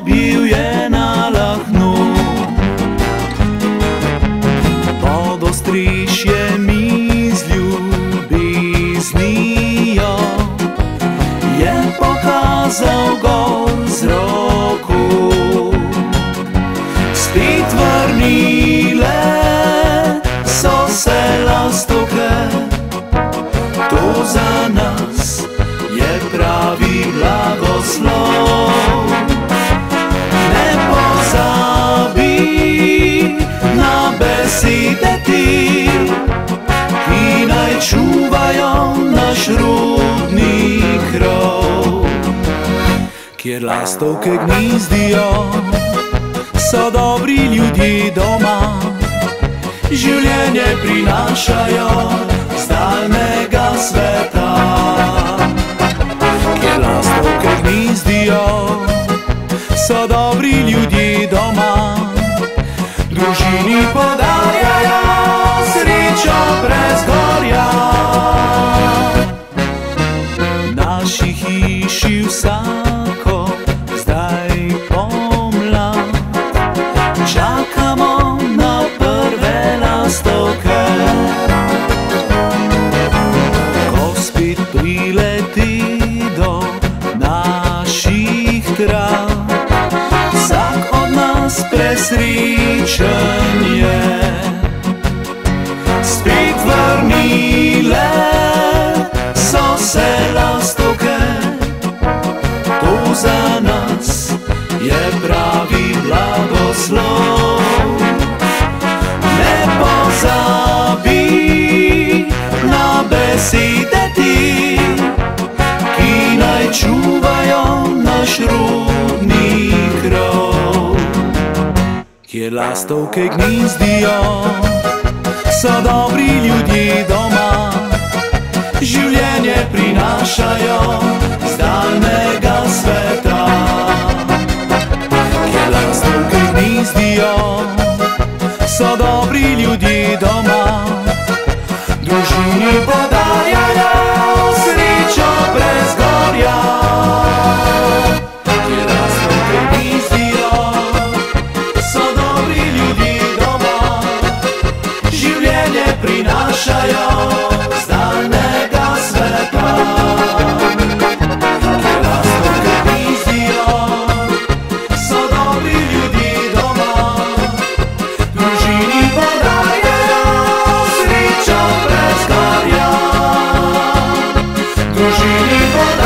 bil je na lahnu. Pod ostrišjem z ljubeznijo je pokazal gor z roko. Spet vrnile so se lastovke, to za nas je pravi blagoslov. Ne pozabi na besede ti, ki naj čuvajo naš rodni krov. Kjer lastovke gnizdijo, so dobri ljudje doma, življenje prinašajo z daljnega sveta. Kjer lastovke gnizdijo, so dobri ljudje doma, družini podarjajo srečo brez gorja. V naši hiši vsako zdaj pomlad čakamo na prve lastovke. Ko spet prileti do naših trav, vsak od nas presrečen je. Spet vrnile so se lastovke, to za nas je pravi blagoslov. Ne pozabi na besede ti, ki naj čuvajo naš rodni krov. Kjer lastovke gnizdijo, so dobri ljudje doma, življenje prinašajo z daljnega sveta. Kjer lastovke gnizdijo, so dobri ljudje doma, družini podarjajo srečo brez gorja. Kjer lastovke gnizdijo, so dobri ljudje doma, življenje prinašajo z daljnega sveta. Kjer lastovke gnizdijo, so dobri ljudje doma, družini podarjajo srečo brez gorja. Družini podarjajo